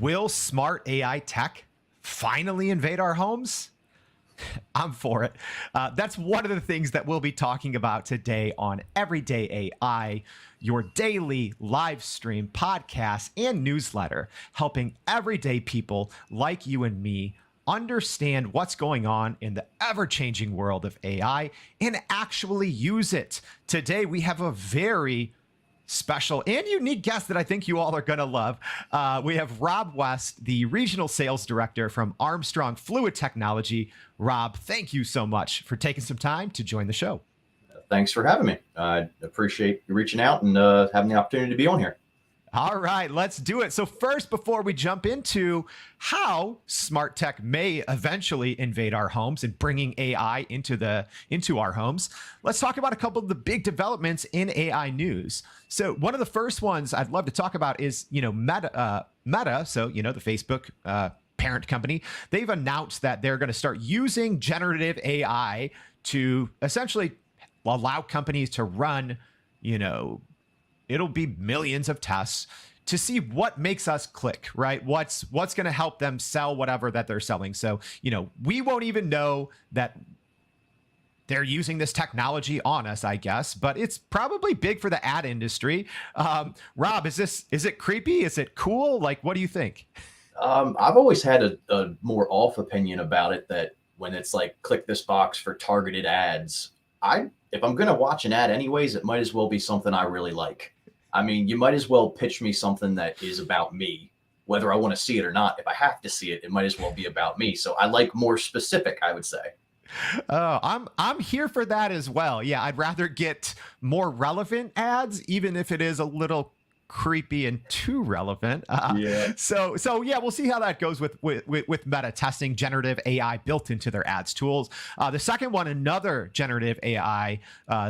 Will smart AI tech finally invade our homes? I'm for it. That's one of the things that we'll be talking about today on Everyday AI, your daily live stream podcast and newsletter, helping everyday people like you and me understand what's going on in the ever-changing world of AI and actually use it. Today, we have a very special and unique guest that I think you all are going to love. We have Rob West, the regional sales director from Armstrong Fluid Technology. Rob, thank you so much for taking some time to join the show. Thanks for having me. I appreciate you reaching out and having the opportunity to be on here. All right, let's do it. So first, before we jump into how smart tech may eventually invade our homes and bringing AI into our homes, let's talk about a couple of the big developments in AI news. So one of the first ones I'd love to talk about is, Meta. So, the Facebook parent company. They've announced that they're going to start using generative AI to essentially allow companies to run, it'll be millions of tests to see what makes us click, right? What's going to help them sell whatever that they're selling. So, we won't even know that they're using this technology on us, I guess, but it's probably big for the ad industry. Rob, is it creepy? Is it cool? Like, what do you think? I've always had a more off opinion about it, that when it's like, click this box for targeted ads, if I'm going to watch an ad anyways, it might as well be something I really like. I mean, you might as well pitch me something that is about me, whether I want to see it or not. If I have to see it, it might as well be about me. So I like more specific, I would say. Oh, I'm here for that as well. Yeah, I'd rather get more relevant ads, even if it is a little creepy and too relevant. So yeah, we'll see how that goes with Meta testing generative AI built into their ads tools. The second one, another generative AI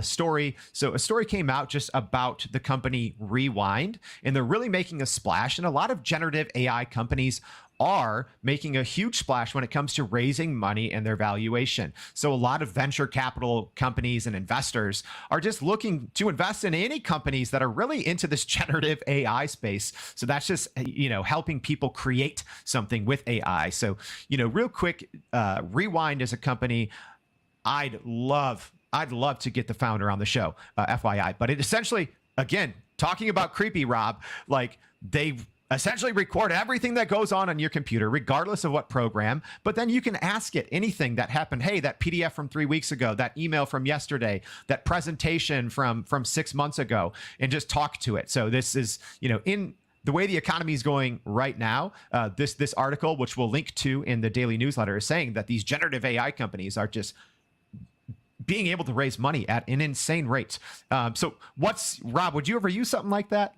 story. So a story came out just about the company Rewind, and they're really making a splash. And a lot of generative AI companies are making a huge splash when it comes to raising money and their valuation. So a lot of venture capital companies and investors are just looking to invest in any companies that are really into this generative AI space. So that's just, helping people create something with AI. So, real quick, Rewind is a company I'd love to get the founder on the show, FYI. But it essentially, again, talking about creepy, Rob, like they essentially record everything that goes on your computer, regardless of what program, but then you can ask it anything that happened. Hey, that PDF from 3 weeks ago, that email from yesterday, that presentation from 6 months ago, and just talk to it. So this is, in the way the economy is going right now, this article, which we'll link to in the daily newsletter, is saying that these generative AI companies are just being able to raise money at an insane rate. So Rob, would you ever use something like that?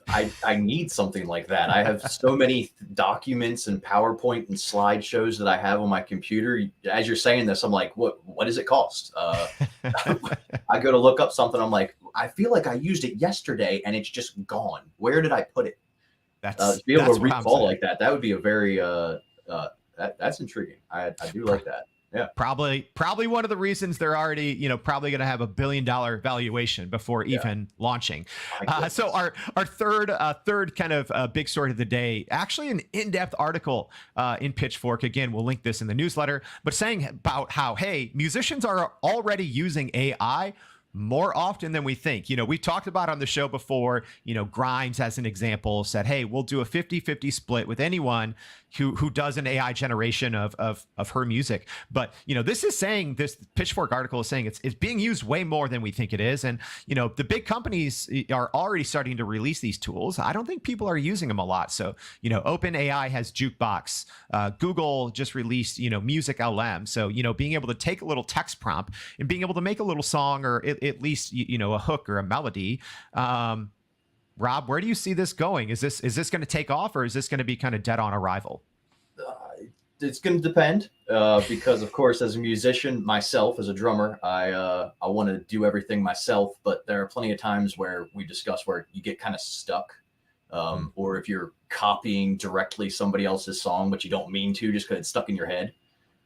I need something like that. I have so many documents and PowerPoint and slideshows that I have on my computer. As you're saying this, I'm like, what does it cost? I go to look up something. I'm like, I feel like I used it yesterday and it's just gone. Where did I put it? To be able to recall like that, that would be a very, that's intriguing. I do like that. Yeah, probably one of the reasons they're already, probably going to have $1 billion valuation before even launching. So our third kind of big story of the day, actually an in-depth article in Pitchfork. Again, we'll link this in the newsletter, but saying about how, hey, musicians are already using AI more often than we think. We talked about on the show before, Grimes, as an example, said, hey, we'll do a 50-50 split with anyone who does an AI generation of her music. But, this is saying, this Pitchfork article is saying it's being used way more than we think it is. And, the big companies are already starting to release these tools. I don't think people are using them a lot. So, OpenAI has Jukebox. Google just released, Music LM. So, being able to take a little text prompt and being able to make a little song, or at least, a hook or a melody. Rob, where do you see this going? Is this going to take off, or is this going to be kind of dead on arrival? It's going to depend, because, of course, as a musician myself, as a drummer, I want to do everything myself. But there are plenty of times where we discuss where you get kind of stuck, or if you're copying directly somebody else's song, but you don't mean to, just because it's stuck in your head.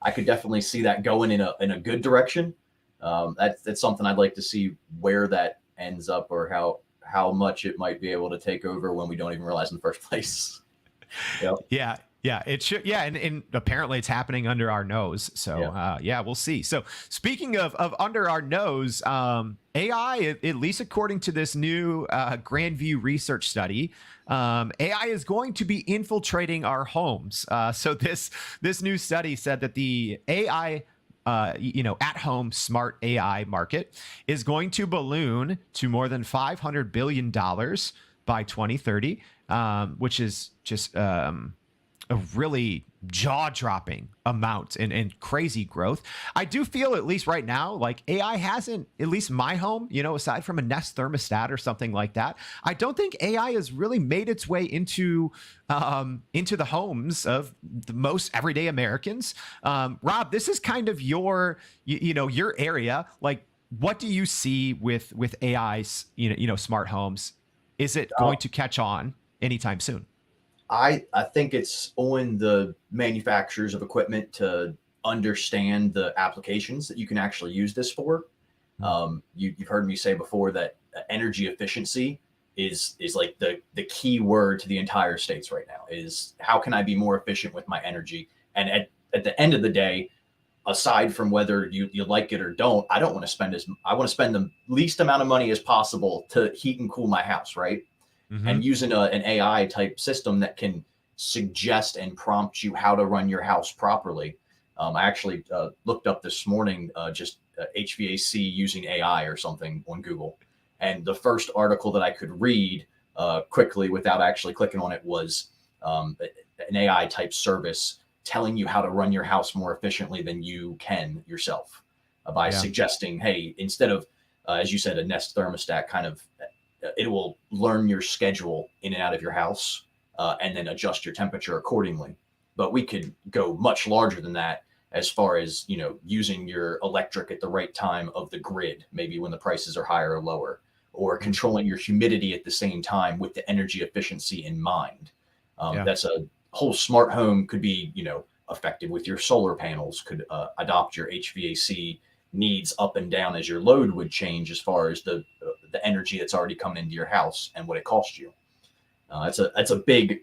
I could definitely see that going in a good direction. That's something I'd like to see where that ends up, or how much it might be able to take over when we don't even realize in the first place. Yep. Yeah. Yeah, it should. Yeah, and apparently it's happening under our nose. So yeah, we'll see. So speaking of under our nose, AI, at least according to this new Grandview research study, AI is going to be infiltrating our homes. So this new study said that the AI at-home smart AI market is going to balloon to more than $500 billion by 2030, which is just a really jaw-dropping amount and crazy growth. I do feel, at least right now, like AI hasn't, at least my home, aside from a Nest thermostat or something like that, I don't think AI has really made its way into the homes of the most everyday Americans. Rob, this is kind of your your area. Like, what do you see with AI's smart homes? Is it going to catch on anytime soon? I think it's on the manufacturers of equipment to understand the applications that you can actually use this for. You've heard me say before that energy efficiency is like the key word to the entire states right now. Is how can I be more efficient with my energy? And at the end of the day, aside from whether you like it or don't, I want to spend the least amount of money as possible to heat and cool my house, right? And using an AI type system that can suggest and prompt you how to run your house properly. I actually looked up this morning just HVAC using AI or something on Google. And the first article that I could read quickly without actually clicking on it was an AI type service telling you how to run your house more efficiently than you can yourself by suggesting, hey, instead of, as you said, a Nest thermostat kind of, it will learn your schedule in and out of your house and then adjust your temperature accordingly. But we could go much larger than that as far as, using your electric at the right time of the grid, maybe when the prices are higher or lower, or controlling your humidity at the same time with the energy efficiency in mind. That's a whole smart home could be, effective with your solar panels, could adopt your HVAC needs up and down as your load would change as far as the energy that's already coming into your house and what it costs you. That's a big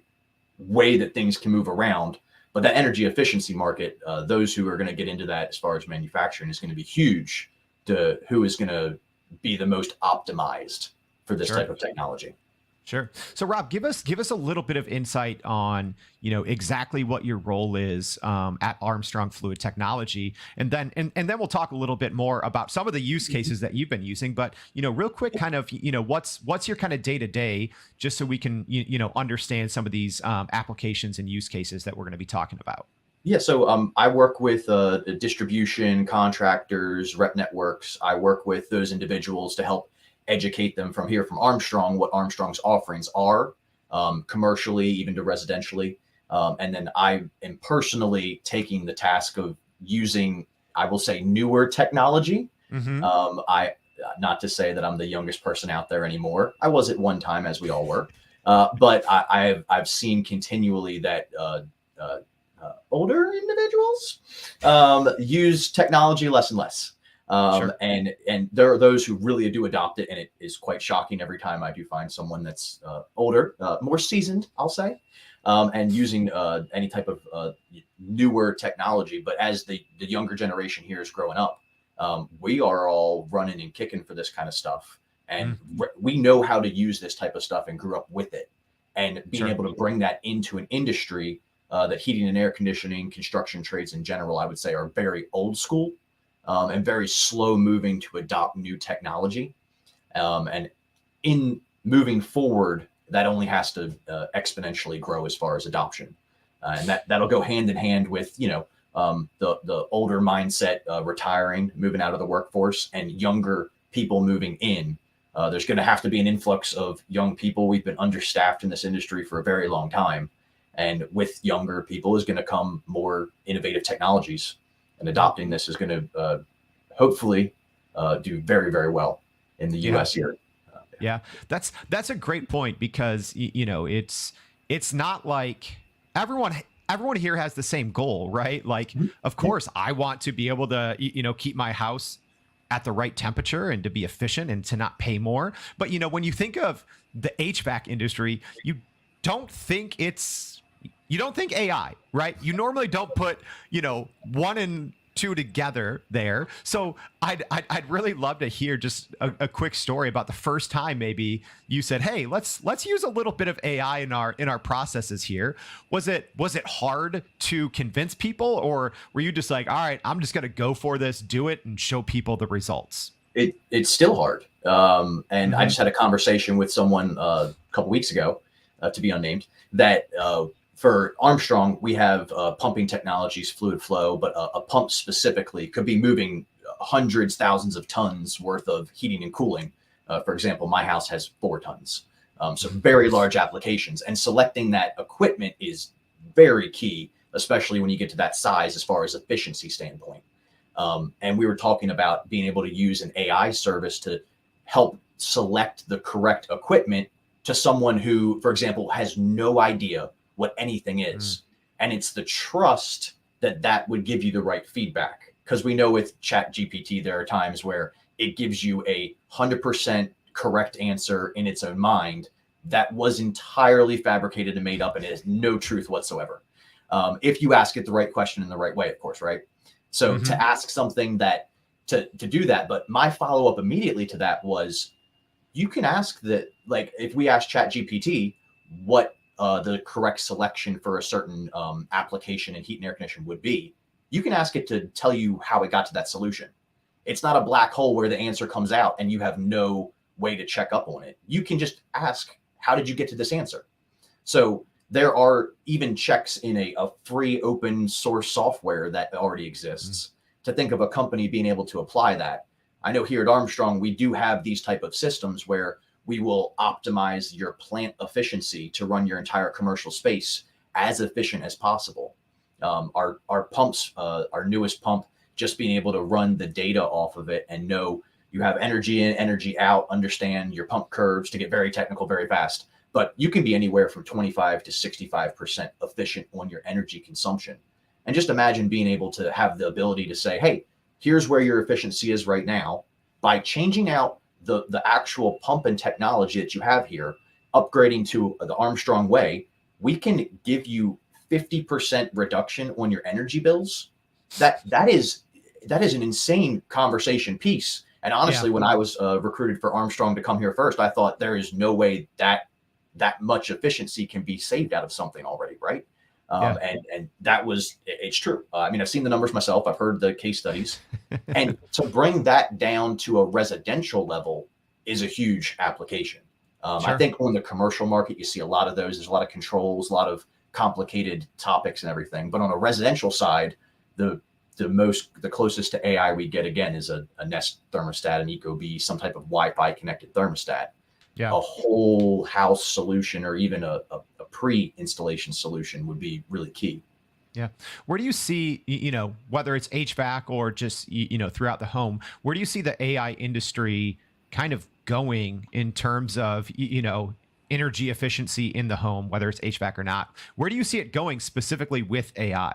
way that things can move around. But that energy efficiency market, those who are going to get into that as far as manufacturing is going to be huge to who is going to be the most optimized for this type of technology. Sure. So Rob, give us a little bit of insight on, exactly what your role is at Armstrong Fluid Technology. And then we'll talk a little bit more about some of the use cases that you've been using. But, real quick, kind of, what's your kind of day to day, just so we can, understand some of these applications and use cases that we're going to be talking about. Yeah, so I work with distribution contractors, rep networks. I work with those individuals to help educate them from Armstrong, what Armstrong's offerings are, commercially, even to residentially. And then I am personally taking the task of using, I will say, newer technology. Not to say that I'm the youngest person out there anymore. I was at one time, as we all were. But I've seen continually that older individuals use technology less and less. And there are those who really do adopt it, and it is quite shocking every time I do find someone that's older, more seasoned, I'll say, and using any type of newer technology. But as the younger generation here is growing up, we are all running and kicking for this kind of stuff, and we know how to use this type of stuff and grew up with it. And being able to bring that into an industry that heating and air conditioning, construction trades in general, I would say, are very old school. And very slow moving to adopt new technology. And in moving forward, that only has to exponentially grow as far as adoption. And that'll go hand in hand with, the older mindset retiring, moving out of the workforce, and younger people moving in. There's going to have to be an influx of young people. We've been understaffed in this industry for a very long time. And with younger people is going to come more innovative technologies. And adopting this is going to hopefully do very, very well in the U.S. here. Yeah, that's a great point, because it's not like everyone here has the same goal, right? Like, of course, I want to be able to keep my house at the right temperature and to be efficient and to not pay more. But when you think of the HVAC industry, you don't think it's you don't think AI, right? You normally don't put, one and two together there. So I'd really love to hear just a quick story about the first time maybe you said, hey, let's use a little bit of AI in our processes here. Was it hard to convince people, or were you just like, all right, I'm just gonna go for this, do it, and show people the results? It's still hard. And I just had a conversation with someone a couple weeks ago, to be unnamed, that for Armstrong, we have pumping technologies, fluid flow, but a pump specifically could be moving hundreds, thousands of tons worth of heating and cooling. For example, my house has 4 tons. So very large applications, and selecting that equipment is very key, especially when you get to that size as far as efficiency standpoint. And we were talking about being able to use an AI service to help select the correct equipment to someone who, for example, has no idea what anything is. And it's the trust that would give you the right feedback. Because we know with Chat GPT, there are times where it gives you 100% correct answer in its own mind that was entirely fabricated and made up, and it has no truth whatsoever. If you ask it the right question in the right way, of course, right? So to ask something that to do that, but my follow-up immediately to that was, you can ask that, like, if we ask Chat GPT what the correct selection for a certain application in heat and air conditioning would be, you can ask it to tell you how it got to that solution. It's not a black hole where the answer comes out and you have no way to check up on it. You can just ask, how did you get to this answer? So there are even checks in a free open source software that already exists. To think of a company being able to apply that. I know here at Armstrong, we do have these type of systems where we will optimize your plant efficiency to run your entire commercial space as efficient as possible. Our pumps, our newest pump, just being able to run the data off of it and know you have energy in, energy out, understand your pump curves, to get very technical very fast. But you can be anywhere from 25 to 65% efficient on your energy consumption. And just imagine being able to have the ability to say, hey, here's where your efficiency is right now. By changing out the actual pump and technology that you have here, upgrading to the Armstrong way, we can give you 50% reduction on your energy bills. That is an insane conversation piece. And honestly, when I was recruited for Armstrong to come here first, I thought there is no way that much efficiency can be saved out of something already, right? And it's true. I mean, I've seen the numbers myself. I've heard the case studies. And to bring that down to a residential level is a huge application. I think on the commercial market, you see a lot of those. There's a lot of controls, a lot of complicated topics and everything. But on a residential side, the closest to AI we get, again, is a Nest thermostat, an Ecobee, some type of Wi-Fi connected thermostat. A whole house solution, or even a pre-installation solution, would be really key. Yeah. Where do you see, whether it's HVAC or just, throughout the home, where do you see the AI industry kind of going in terms of, energy efficiency in the home, whether it's HVAC or not? Where do you see it going specifically with AI?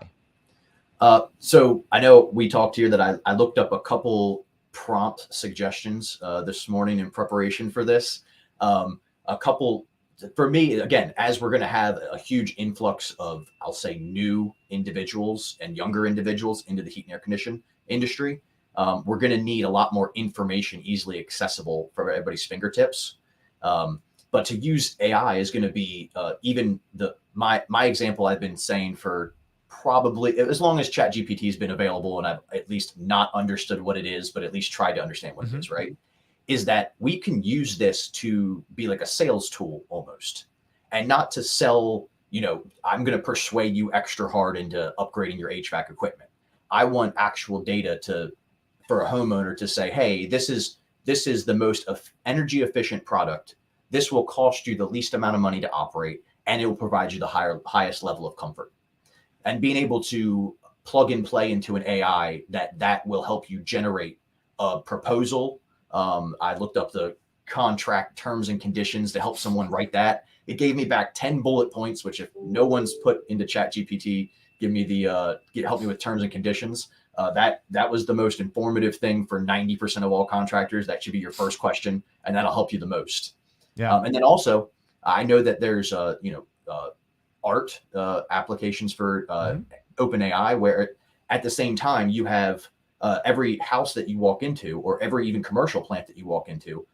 So I know we talked here that I looked up a couple prompt suggestions this morning in preparation for this. A couple, for me, again, as we're going to have a huge influx of, I'll say, new individuals and younger individuals into the heat and air conditioning industry, we're going to need a lot more information easily accessible for everybody's fingertips. But to use AI is going to be even my example I've been saying for probably as long as Chat GPT has been available, and I've at least not understood what it is, but at least tried to understand what it is, right? Is that we can use this to be like a sales tool almost, and not to sell, I'm going to persuade you extra hard into upgrading your HVAC equipment. I want actual data for a homeowner to say, hey, this is the most energy efficient product. This will cost you the least amount of money to operate, and it will provide you the highest level of comfort. And being able to plug and play into an AI that will help you generate a proposal. I looked up the contract terms and conditions to help someone write that. It gave me back 10 bullet points, which if no one's put into Chat GPT, help me with terms and conditions. That was the most informative thing for 90% of all contractors. That should be your first question, and that'll help you the most. And then also, I know that there's art applications for Mhm. OpenAI, where at the same time you have every house that you walk into, or every even commercial plant that you walk into,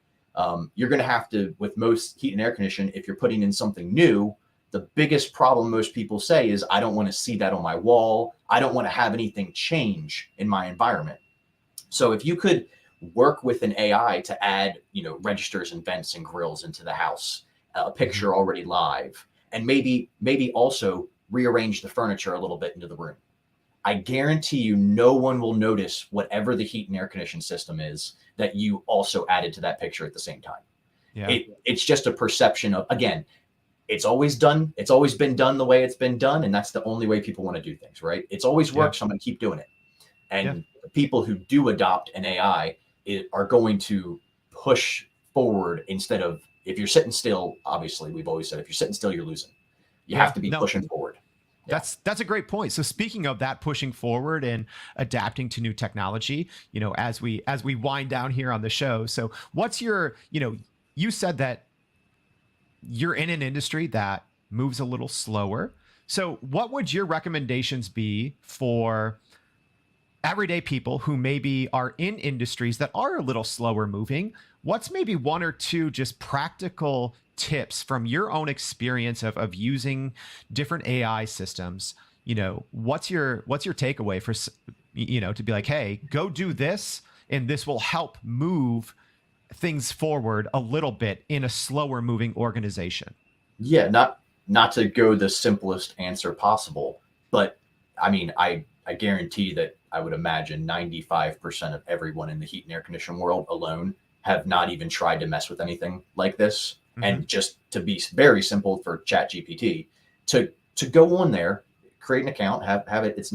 you're going to have to, with most heat and air conditioning, if you're putting in something new, the biggest problem most people say is, I don't want to see that on my wall. I don't want to have anything change in my environment. So if you could work with an AI to add, registers and vents and grills into the house, a Mhm. picture already live, and maybe also rearrange the furniture a little bit into the room, I guarantee you no one will notice whatever the heat and air conditioning system is that you also added to that picture at the same time. Yeah. It's just a perception of, again, it's always done. It's always been done the way it's been done. And that's the only way people want to do things, right? It's always Yeah. worked. So I'm going to keep doing it. Yeah. And the people who do adopt an AI are going to push forward instead of, if you're sitting still, obviously, we've always said, if you're sitting still, you're losing. You Yeah. have to be No, pushing forward. Yeah. that's a great point. So speaking of that, pushing forward and adapting to new technology, as we wind down here on the show. So what's your, you said that you're in an industry that moves a little slower. So what would your recommendations be for everyday people who maybe are in industries that are a little slower moving? What's maybe one or two just practical tips from your own experience of using different AI systems? What's your takeaway for, to be like, hey, go do this, and this will help move things forward a little bit in a slower moving organization? Yeah, not to go the simplest answer possible, but I mean, I guarantee that I would imagine 95% of everyone in the heat and air conditioning world alone have not even tried to mess with anything like this. Mm-hmm. And just to be very simple for Chat GPT, to go on there, create an account, have it. There's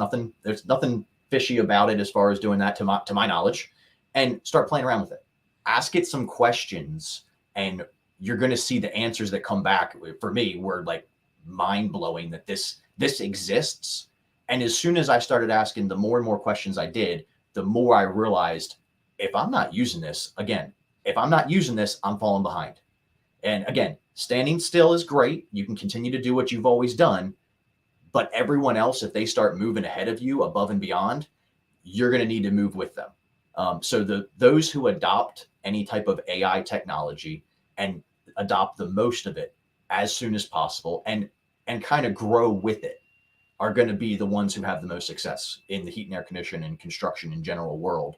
nothing fishy about it as far as doing that, to my knowledge, and start playing around with it. Ask it some questions, and you're going to see the answers that come back. For me, were like mind blowing that this exists. And as soon as I started asking, the more and more questions I did, the more I realized, if I'm not using this, again, if I'm not using this, I'm falling behind. And again, standing still is great. You can continue to do what you've always done, but everyone else, if they start moving ahead of you above and beyond, you're going to need to move with them. So those who adopt any type of AI technology and adopt the most of it as soon as possible, and kind of grow with it, are going to be the ones who have the most success in the heat and air conditioning and construction in general world.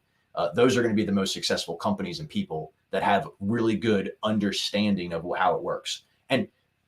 Those are going to be the most successful companies and people that have really good understanding of how it works. And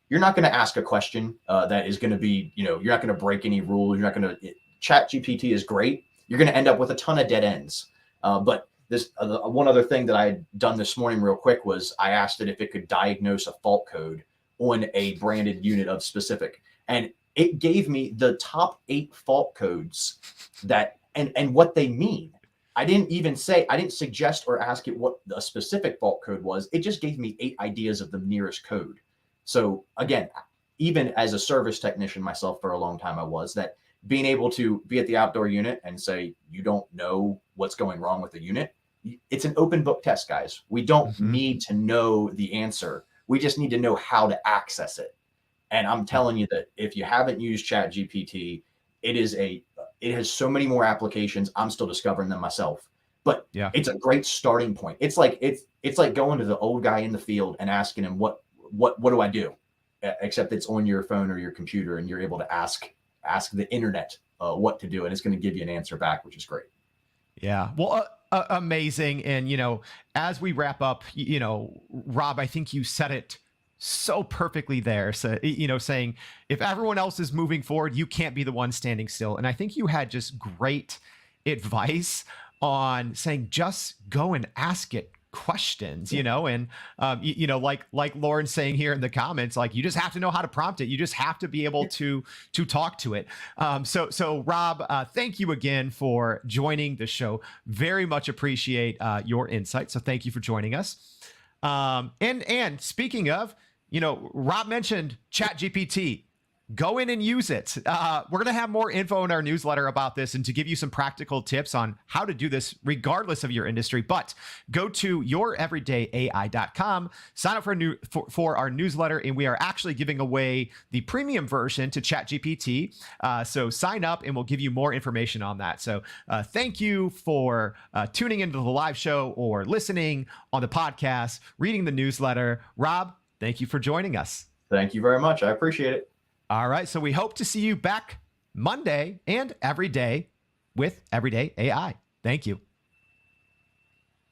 you're not going to ask a question that is going to be, you're not going to break any rules. You're not going to. Chat GPT is great. You're going to end up with a ton of dead ends. But this one other thing that I had done this morning real quick was, I asked it if it could diagnose a fault code on a branded unit of specific, and it gave me the top 8 fault codes that and what they mean. I didn't suggest or ask it what a specific fault code was. It just gave me 8 ideas of the nearest code. So again, even as a service technician myself for a long time, I was that, being able to be at the outdoor unit and say, you don't know what's going wrong with the unit. It's an open book test, guys. We don't Mm-hmm. need to know the answer. We just need to know how to access it. And I'm telling you that if you haven't used Chat GPT, it has so many more applications. I'm still discovering them myself, but Yeah. it's a great starting point. It's like going to the old guy in the field and asking him, what do I do? Except it's on your phone or your computer, and you're able to ask the internet what to do, and it's going to give you an answer back, which is great. Yeah. Well, amazing. And, as we wrap up, Rob, I think you said it so perfectly there. So, saying, if everyone else is moving forward, you can't be the one standing still. And I think you had just great advice on saying, just go and ask it questions, and like Lauren's saying here in the comments, like, you just have to know how to prompt it. You just have to be able to talk to it. So Rob, thank you again for joining the show. Very much appreciate your insight. So thank you for joining us. And speaking of, Rob mentioned Chat GPT. go in and use it. We're going to have more info in our newsletter about this and to give you some practical tips on how to do this regardless of your industry. But go to youreverydayai.com, sign up for our newsletter, and we are actually giving away the premium version to ChatGPT. So sign up and we'll give you more information on that. So thank you for tuning into the live show or listening on the podcast, reading the newsletter. Rob, thank you for joining us. Thank you very much. I appreciate it. All right. So we hope to see you back Monday and every day with Everyday AI. Thank you.